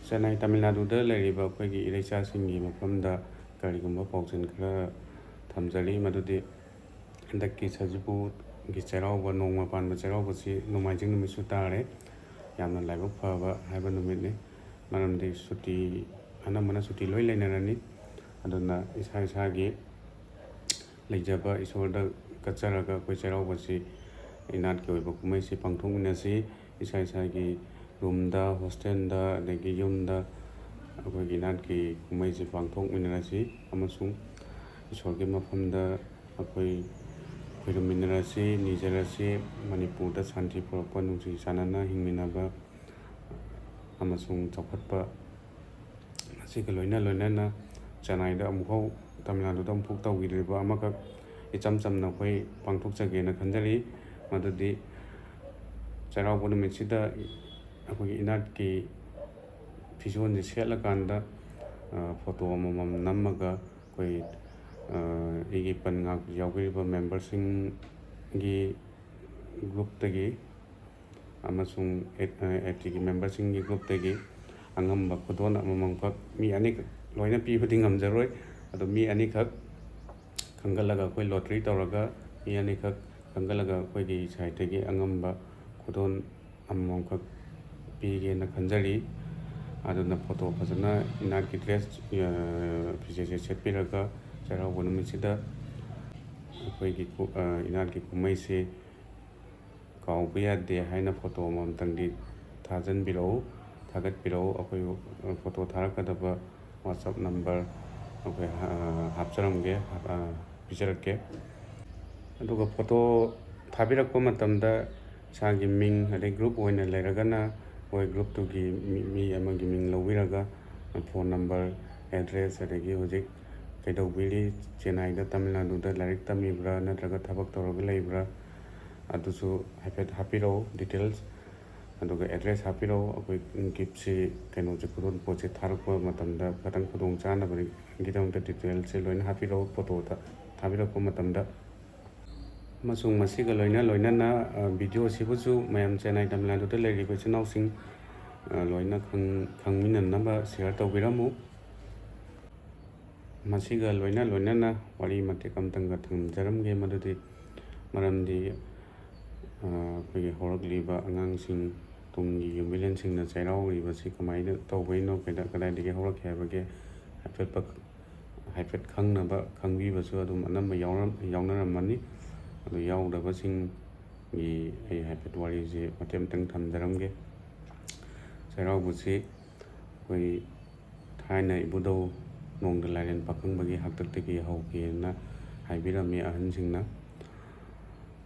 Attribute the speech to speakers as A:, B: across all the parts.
A: Chennai Tamil Naduda ꯂꯩꯔꯤꯕ ꯑꯩꯈꯣꯏꯒꯤ ꯏꯔꯩꯆꯥꯁꯤꯡꯒꯤ ꯃꯐꯝꯗ ꯀꯔꯤꯒꯨꯝꯕ ꯄꯥꯎꯖꯦꯜ ꯈꯔ ꯊꯝꯖꯔꯤ ꯃꯗꯨꯗꯤ ꯍꯟꯗꯛꯀꯤ ꯁꯖꯤꯕꯨꯒꯤ ꯆꯩꯔꯥꯎꯕ ꯅꯣꯡꯃ ꯄꯥꯟꯕ ꯆꯩꯔꯥꯎꯕꯁꯤ ꯅꯣꯡꯃꯥꯏꯖꯤꯡ ꯅꯨꯃꯤꯠꯁꯨ ꯇꯥꯔꯦ ꯌꯥꯝꯅ ꯂꯥꯏꯕꯛ ꯐꯕ ꯍꯥꯏꯕ ꯅꯨꯃꯤꯠꯅꯤ ꯃꯔꯝꯗꯤ ꯁꯨꯇꯤ ꯑꯅꯝꯕꯅ ꯁꯨꯇꯤ ꯂꯣꯏ ꯂꯩꯅꯔꯅꯤ ꯑꯗꯨꯅ ꯏꯁꯥ ꯏꯁꯥꯒꯤ ꯂꯩꯖꯕ ꯏꯁꯣꯔꯗ ꯀꯠꯆꯔꯒ ꯑꯩꯈꯣꯏ ꯆꯩꯔꯥꯎꯕꯁꯤ ꯏꯅꯥꯠꯀꯤ ꯑꯣꯏꯕ ꯀꯨꯝꯍꯩꯁꯤ ꯄꯥꯡꯊꯣꯛꯃꯤꯟꯅꯁꯤ ꯏꯁꯥ ꯏꯁꯥꯒꯤ ꯔꯨꯝꯗ ꯍꯣꯁꯇꯦꯜꯗ ꯑꯗꯒꯤ ꯌꯨꯝꯗ ꯑꯩꯈꯣꯏꯒꯤ ꯏꯅꯥꯠꯀꯤ ꯀꯨꯝꯍꯩꯁꯤ ꯄꯥꯡꯊꯣꯛꯃꯤꯟꯅꯔꯁꯤ ꯑꯃꯁꯨꯡ ꯏꯁꯣꯔꯒꯤ ꯃꯐꯝꯗ ꯑꯩꯈꯣꯏ ꯈꯣꯏꯔꯨꯝꯃꯤꯟꯅꯔꯁꯤ ꯅꯤꯖꯔꯁꯤ ꯃꯅꯤꯄꯨꯔꯗ ꯁꯥꯟꯇꯤ ꯄꯨꯔꯛꯄ ꯅꯨꯡꯁꯤ ꯆꯥꯟꯅꯅ ꯍꯤꯡꯃꯤꯟꯅꯕ ꯑꯃꯁꯨꯡ ꯆꯥꯎꯈꯠꯄ ꯑꯁꯤꯒ ꯂꯣꯏꯅꯅ ꯆꯦꯟꯅꯥꯏꯗ ꯑꯃꯨꯛꯐꯥꯎ ꯇꯥꯃꯤꯜ ꯅꯥꯗꯨꯗ ꯑꯃꯨꯛꯐꯥꯎ ꯇꯧꯈꯤꯗ꯭ꯔꯤꯕ ꯑꯃꯈꯛ ꯏꯆꯝ ꯆꯝꯅ ꯑꯩꯈꯣꯏ ꯄꯥꯡꯊꯣꯛꯆꯒꯦꯅ ꯈꯟꯖꯔꯤ ꯃꯗꯨꯗꯤ ꯆꯩꯔꯥꯎꯕ ꯅꯨꯃꯤꯠꯁꯤꯗ ꯑꯩꯈꯣꯏꯒꯤ ꯏꯅꯥꯠꯀꯤ ꯐꯤꯖꯣꯜꯁꯦ ꯁꯦꯠꯂꯀꯥꯟꯗ ꯐꯣꯇꯣ ꯑꯃꯃꯝ ꯅꯝꯃꯒ ꯑꯩꯈꯣꯏ ꯑꯩꯒꯤ ꯄꯟ ꯉꯥꯛ ꯌꯥꯎꯕꯤꯔꯤꯕ ꯃꯦꯝꯕꯔꯁꯤꯡꯒꯤ ꯒ꯭ꯔꯨꯞꯇꯒꯤ ꯑꯃꯁꯨꯡ ꯑꯦꯠꯇꯤꯒꯤ ꯃꯦꯝꯕꯔꯁꯤꯡꯒꯤ ꯒ꯭ꯔꯨꯞꯇꯒꯤ ꯑꯉꯝꯕ ꯈꯨꯗꯣꯜ ꯑꯃꯃꯝꯈꯛ ꯃꯤ ꯑꯅꯤꯈꯛ ꯂꯣꯏꯅ ꯄꯤꯕꯗꯤ ꯉꯝꯖꯔꯣꯏ ꯑꯗꯣ ꯃꯤ ꯑꯅꯤꯈꯛ ꯈꯟꯒꯠꯂꯒ ꯑꯩꯈꯣꯏ ꯂꯣꯇ꯭ꯔꯤ ꯇꯧꯔꯒ ꯃꯤ ꯑꯅꯤꯈꯛ ꯈꯟꯒꯠꯂꯒ ꯑꯩꯈꯣꯏꯒꯤ ꯁꯥꯏꯠꯇꯒꯤ ꯑꯉꯝꯕ ꯈꯨꯗꯣꯜ ꯑꯃꯃꯝꯈꯛ ꯄꯤꯒꯦꯅ ꯈꯟꯖꯔꯤ ꯑꯗꯨꯅ ꯐꯣꯇꯣ ꯐꯖꯅ ꯏꯅꯥꯠꯀꯤ ꯗ꯭ꯔꯦꯁ ꯐꯤꯖꯦꯠꯁꯦ ꯁꯦꯠꯄꯤꯔꯒ ꯆꯩꯔꯥꯎꯕ ꯅꯨꯃꯤꯠꯁꯤꯗ ꯑꯩꯈꯣꯏꯒꯤ ꯏꯅꯥꯠꯀꯤ ꯀꯨꯝꯍꯩꯁꯤ ꯀꯥꯎꯕ ꯌꯥꯗꯦ ꯍꯥꯏꯅ ꯐꯣꯇꯣ ꯑꯃꯃꯝꯇꯪꯗꯤ ꯊꯥꯒꯠꯄꯤꯔꯛꯎ ꯑꯩꯈꯣꯏ ꯐꯣꯇꯣ ꯊꯥꯔꯛꯀꯗꯕ ꯋꯥꯆꯞ ꯅꯝꯕꯔ ꯑꯩꯈꯣꯏ ꯍꯥꯞꯆꯔꯝꯒꯦ ꯄꯤꯖꯔꯛꯀꯦ ꯑꯗꯨꯒ ꯐꯣꯇꯣ ꯊꯥꯕꯤꯔꯛꯄ ꯃꯇꯝꯗ ꯏꯁꯥꯒꯤ ꯃꯤꯡ ꯑꯗꯩ ꯒ꯭ꯔꯨꯞ ꯑꯣꯏꯅ ꯂꯩꯔꯒꯅ ꯃꯣꯏ ꯒ꯭ꯔꯨꯞꯇꯨꯒꯤ ꯃꯤ ꯑꯃꯒꯤ ꯃꯤꯡ ꯂꯧꯕꯤꯔꯒ ꯐꯣꯟ ꯅꯝꯕꯔ ꯑꯦꯗ꯭ꯔꯦꯁ ꯑꯗꯒꯤ ꯍꯧꯖꯤꯛ ꯀꯩꯗꯧꯕꯤꯔꯤ ꯆꯦꯟꯅꯥꯏꯗ ꯇꯥꯃꯤꯜ ꯅꯥꯗꯨꯗ ꯂꯥꯏꯔꯤꯛ ꯇꯝꯃꯤꯕ꯭ꯔꯥ ꯅꯠꯇ꯭ꯔꯒ ꯊꯕꯛ ꯇꯧꯔꯒ ꯂꯩꯕ꯭ꯔꯥ ꯑꯗꯨꯁꯨ ꯍꯥꯏꯐꯦꯠ ꯍꯥꯞꯄꯤꯔꯛꯎ ꯗꯤꯇꯦꯜꯁ ꯑꯗꯨꯒ ꯑꯦꯗ꯭ꯔꯦꯁ ꯍꯥꯞꯄꯤꯔꯛꯎ ꯑꯩꯈꯣꯏ ꯒꯤꯐꯁꯤ ꯀꯩꯅꯣꯁꯦ ꯈꯨꯗꯣꯜ ꯄꯣꯠꯁꯦ ꯊꯥꯔꯛꯄ ꯃꯇꯝꯗ ꯈꯤꯇꯪ ꯈꯨꯗꯣꯡ ꯆꯥꯅꯕꯒꯤꯗꯃꯛꯇ ꯗꯤꯇꯦꯜꯁꯦ ꯂꯣꯏꯅ ꯍꯥꯞꯄꯤꯔꯛꯎ ꯐꯣꯇꯣꯗ ꯊꯥꯕꯤꯔꯛꯄ ꯃꯇꯝꯗ ꯑꯃꯁꯨꯡ ꯃꯁꯤꯒ ꯂꯣꯏꯅꯅ ꯚꯤꯗꯤꯑꯣꯁꯤꯕꯨꯁꯨ ꯃꯌꯥꯝ ꯆꯦꯟꯅꯥꯏ ꯇꯥꯃꯤꯜ ꯅꯥꯗꯨꯗ ꯂꯩꯔꯤꯕ ꯏꯆꯤꯜ ꯏꯅꯥꯎꯁꯤꯡ ꯂꯣꯏꯅ ꯈꯪꯃꯤꯟꯅꯅꯕ ꯁꯤꯌꯔ ꯇꯧꯕꯤꯔꯝꯃꯨ ꯃꯁꯤꯒ ꯂꯣꯏꯅꯅ ꯋꯥꯔꯤ ꯃꯇꯦꯛ ꯑꯃꯇꯪꯒ ꯊꯝꯖꯔꯝꯒꯦ ꯃꯗꯨꯗꯤ ꯃꯔꯝꯗꯤ ꯑꯩꯈꯣꯏꯒꯤ ꯍꯧꯔꯛꯂꯤꯕ ꯑꯉꯥꯡꯁꯤꯡ ꯇꯨꯡꯒꯤ ꯌꯨꯝꯕꯤꯔꯦꯟꯁꯤꯡꯅ ꯆꯩꯔꯥꯎꯔꯤꯕꯁꯤ ꯀꯃꯥꯏꯅ ꯇꯧꯕꯩꯅꯣ ꯀꯗꯥꯏꯗꯒꯤ ꯍꯧꯔꯛꯀꯦ ꯍꯥꯏꯕꯒꯤ ꯍꯥꯏꯐꯦꯠ ꯈꯪꯕꯤꯕꯁꯨ ꯑꯗꯨꯝ ꯑꯅꯝꯕ ꯌꯥꯎꯅꯔꯝꯃꯅꯤ ꯑꯗꯨ ꯌꯥꯎꯗꯕꯁꯤꯡꯒꯤ ꯑꯩ ꯍꯥꯏꯐꯦꯠ ꯋꯥꯔꯤꯁꯦ ꯃꯇꯦꯛ ꯑꯃꯇꯪ ꯊꯝꯖꯔꯝꯒꯦ ꯆꯩꯔꯥꯎꯕꯁꯤ ꯑꯩꯈꯣꯏ ꯊꯥꯏꯅ ꯏꯕꯨꯙꯧ ꯅꯣꯡꯗ ꯂꯥꯏꯔꯦꯟ ꯄꯥꯈꯪꯕꯒꯤ ꯍꯥꯛꯇꯛꯇꯒꯤ ꯍꯧꯈꯤꯅ ꯍꯥꯏꯕꯤꯔꯝꯃꯤ ꯑꯍꯟꯁꯤꯡꯅ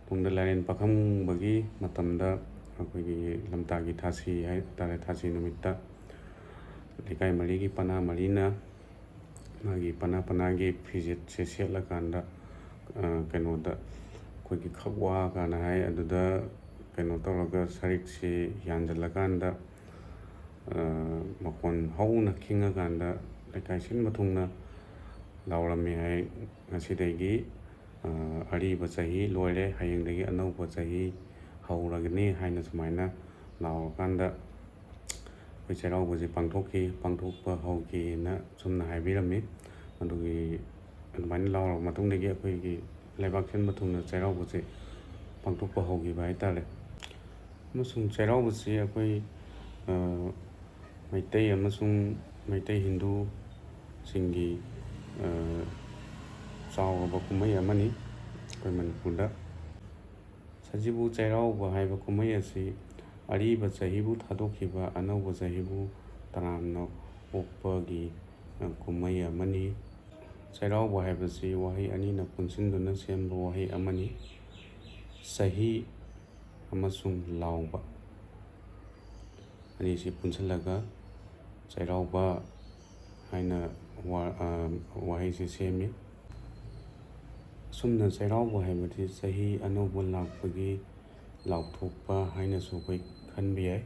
A: ꯅꯣꯡꯗ ꯂꯥꯏꯔꯦꯟ ꯄꯥꯈꯪꯕꯒꯤ ꯃꯇꯝꯗ ꯑꯩꯈꯣꯏꯒꯤ ꯂꯝꯇꯥꯒꯤ ꯊꯥꯁꯤ ꯍꯥꯏꯇꯥꯔꯦ ꯊꯥꯁꯤ ꯅꯨꯃꯤꯠꯇ ꯂꯩꯀꯥꯏ ꯃꯔꯤꯒꯤ ꯄꯅꯥ ꯃꯔꯤꯅ ꯃꯥꯒꯤ ꯄꯅꯥꯒꯤ ꯐꯤꯖꯦꯠꯁꯦ ꯁꯦꯠꯂꯀꯥꯟꯗ ꯀꯩꯅꯣꯗ ꯑꯩꯈꯣꯏꯒꯤ ꯈꯛꯋꯥ ꯀꯥꯏꯅ ꯍꯥꯏ ꯑꯗꯨꯗ ꯀꯩꯅꯣ ꯇꯧꯔꯒ ꯁꯔꯤꯛꯁꯤ ꯌꯥꯟꯁꯤꯜꯂꯀꯥꯟꯗ ꯃꯈꯣꯟ ꯍꯧꯅ ꯈꯤꯡꯉꯀꯥꯟꯗ ꯂꯩꯀꯥꯏ ꯁꯤꯟꯕ ꯊꯨꯡꯅ ꯂꯥꯎꯔꯝꯃꯤ ꯍꯥꯏ ꯉꯁꯤꯗꯒꯤ ꯑꯔꯤꯕ ꯆꯍꯤ ꯂꯣꯏꯔꯦ ꯍꯌꯦꯡꯗꯒꯤ ꯑꯅꯧꯕ ꯆꯍꯤ ꯍꯧꯔꯒꯅꯤ ꯍꯥꯏꯅ ꯁꯨꯃꯥꯏꯅ ꯂꯥꯎꯔꯀꯥꯟꯗ ꯑꯩꯈꯣꯏ ꯆꯩꯔꯥꯎꯕꯁꯤ ꯄꯥꯡꯊꯣꯛꯄ ꯍꯧꯈꯤꯅ ꯁꯨꯝꯅ ꯍꯥꯏꯕꯤꯔꯝꯃꯤ ꯑꯗꯨꯃꯥꯏꯅ ꯂꯥꯎꯔꯕ ꯃꯇꯨꯡꯗꯒꯤ ꯑꯩꯈꯣꯏꯒꯤ ꯂꯩꯕꯥꯛ ꯁꯤꯟꯕ ꯊꯨꯡꯅ ꯆꯩꯔꯥꯎꯕꯁꯤ ꯄꯥꯡꯊꯣꯛꯄ ꯍꯧꯈꯤꯕ ꯍꯥꯏꯇꯥꯔꯦ ꯑꯃꯁꯨꯡ ꯆꯩꯔꯥꯎꯕꯁꯤ ꯑꯩꯈꯣꯏ ꯃꯩꯇꯩ ꯑꯃꯁꯨꯡ ꯃꯩꯇꯩ ꯍꯤꯟꯗꯨꯁꯤꯡꯒꯤ ꯆꯥꯎꯔꯕ ꯀꯨꯝꯍꯩ ꯑꯃꯅꯤ ꯑꯩꯈꯣꯏ ꯃꯅꯤꯄꯨꯔꯗ ꯁꯖꯤꯕꯨ ꯆꯩꯔꯥꯎꯕ ꯍꯥꯏꯕ ꯀꯨꯝꯍꯩ ꯑꯁꯤ ꯑꯔꯤꯕ ꯆꯍꯤꯕꯨ ꯊꯥꯗꯣꯛꯈꯤꯕ ꯑꯅꯧꯕ ꯆꯍꯤꯕꯨ ꯇꯔꯥꯝꯅ ꯑꯣꯛꯄꯒꯤ ꯀꯨꯝꯍꯩ ꯑꯃꯅꯤ ꯆꯩꯔꯥꯎꯕ ꯍꯥꯏꯕꯁꯤ ꯋꯥꯍꯩ ꯑꯅꯤꯅ ꯄꯨꯟꯁꯤꯟꯗꯨꯅ ꯁꯦꯝꯕ ꯋꯥꯍꯩ ꯑꯃꯅꯤ ꯆꯍꯤ ꯑꯃꯁꯨꯡ ꯂꯥꯎꯕ ꯑꯅꯤꯁꯤ ꯄꯨꯟꯁꯤꯜꯂꯒ ꯆꯩꯔꯥꯎꯕ ꯍꯥꯏꯅ ꯋꯥꯍꯩꯁꯤ ꯁꯦꯝꯃꯤ ꯑꯁꯨꯝꯅ ꯆꯩꯔꯥꯎꯕ ꯍꯥꯏꯕꯗꯤ ꯆꯍꯤ ꯑꯅꯧꯕ ꯂꯥꯛꯄꯒꯤ ꯂꯥꯎꯊꯣꯛꯄ ꯍꯥꯏꯅꯁꯨ ꯑꯩꯈꯣই ꯈꯟꯕ ꯌꯥꯏ